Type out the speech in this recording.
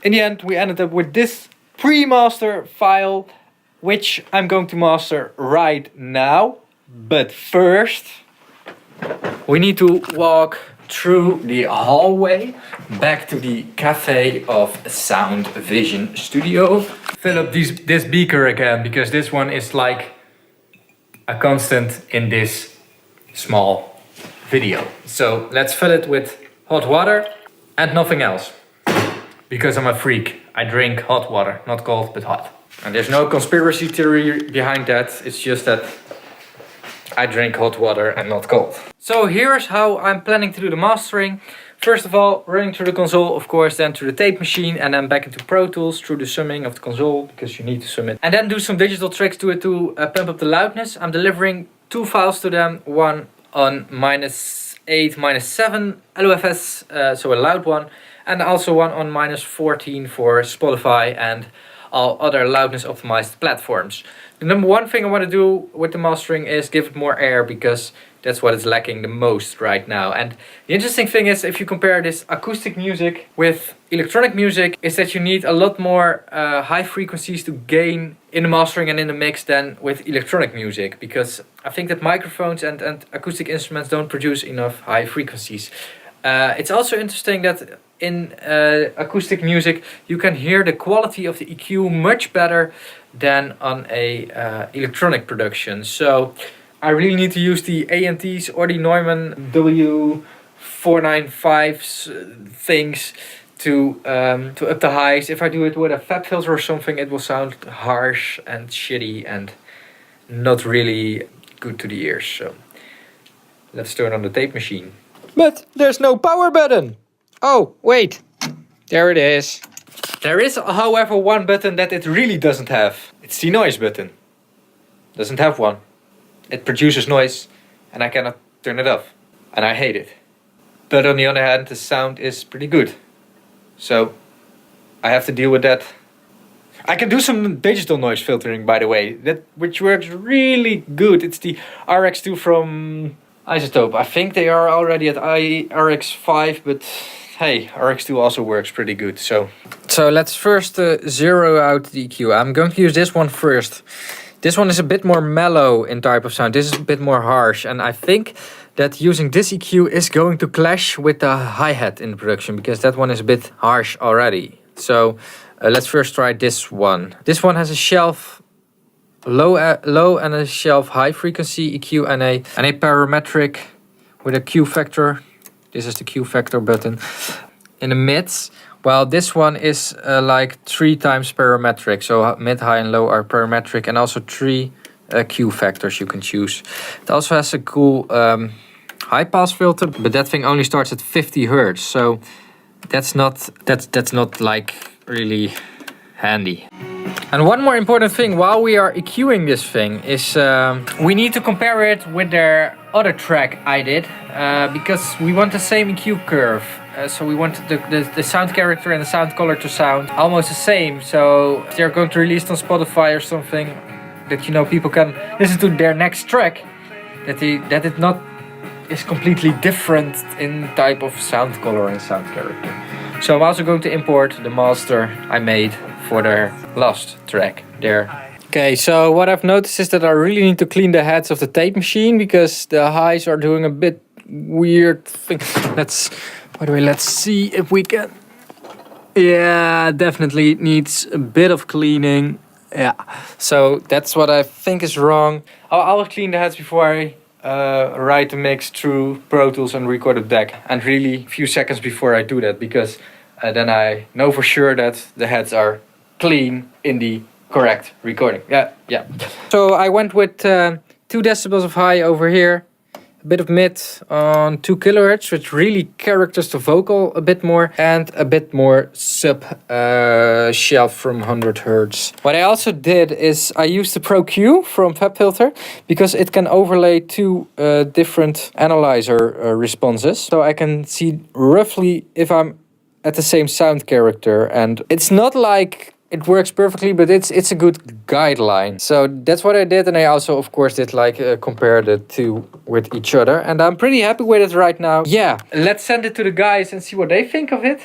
in the end we ended up with this pre-master file, which I'm going to master right now. But first, we need to walk through the hallway back to the cafe of Sound Vision Studio. Fill up this beaker again, because this one is like a constant in this small video. So let's fill it with hot water and nothing else, because I'm a freak. I drink hot water, not cold but hot. And there's no conspiracy theory behind that. It's just that I drink hot water and not cold. So here's how I'm planning to do the mastering. First of all, running through the console, of course, then through the tape machine, and then back into Pro Tools through the summing of the console, because you need to sum it. And then do some digital tricks to it to pump up the loudness. I'm delivering 2 files to them, one on -8, -7 LOFS, so a loud one, and also one on -14 for Spotify and all other loudness optimized platforms. The number one thing I want to do with the mastering is give it more air, because that's what is lacking the most right now. And the interesting thing is, if you compare this acoustic music with electronic music, is that you need a lot more high frequencies to gain in the mastering and in the mix than with electronic music, because I think that microphones and acoustic instruments don't produce enough high frequencies. It's also interesting that in acoustic music you can hear the quality of the EQ much better than on a electronic production. So I really need to use the ANTs or the Neumann W495 things to up the highs. If I do it with a FET filter or something, it will sound harsh and shitty and not really good to the ears. So let's turn on the tape machine. But there's no power button. Oh, wait. There it is. There is, however, one button that it really doesn't have. It's the noise button. Doesn't have one. It produces noise and I cannot turn it off. And I hate it. But on the other hand, the sound is pretty good. So I have to deal with that. I can do some digital noise filtering, by the way, which works really good. It's the RX2 from Isotope. I think they are already at RX5, but hey, RX2 also works pretty good. So let's first zero out the EQ. I'm going to use this one first. This one is a bit more mellow in type of sound. This is a bit more harsh, and I think that using this EQ is going to clash with the hi-hat in the production, because that one is a bit harsh already. So let's first try this one. This one has a shelf low and a shelf high frequency EQ and a parametric with a Q factor. This is the Q factor button in the mids. While this one is like 3 times parametric. So mid, high and low are parametric, and also 3 Q factors you can choose. It also has a cool high pass filter, but that thing only starts at 50 Hertz. So that's not like really handy. And one more important thing while we are EQing this thing is we need to compare it with their other track I did, because we want the same EQ curve. So we want the sound character and the sound color to sound almost the same. So if they're going to release it on Spotify or something, that people can listen to their next track, that it not is completely different in type of sound color and sound character. So I'm also going to import the master I made for their last track there. Okay, so what I've noticed is that I really need to clean the heads of the tape machine, because the highs are doing a bit weird thing. Let's see if we can. Yeah, definitely needs a bit of cleaning. Yeah, so that's what I think is wrong. I'll clean the heads before I write the mix through Pro Tools and record it back. And really a few seconds before I do that, because then I know for sure that the heads are clean in the correct recording. Yeah. So I went with 2 decibels of high over here, a bit of mid on 2 kilohertz, which really characters the vocal a bit more, and a bit more sub shelf from 100 hertz. What I also did is I used the Pro Q from FabFilter, because it can overlay 2 different analyzer responses, so I can see roughly if I'm at the same sound character. And it's not like it works perfectly, but it's a good guideline. So that's what I did, and I also of course did compare the 2 with each other, and I'm pretty happy with it right now. Yeah, let's send it to the guys and see what they think of it.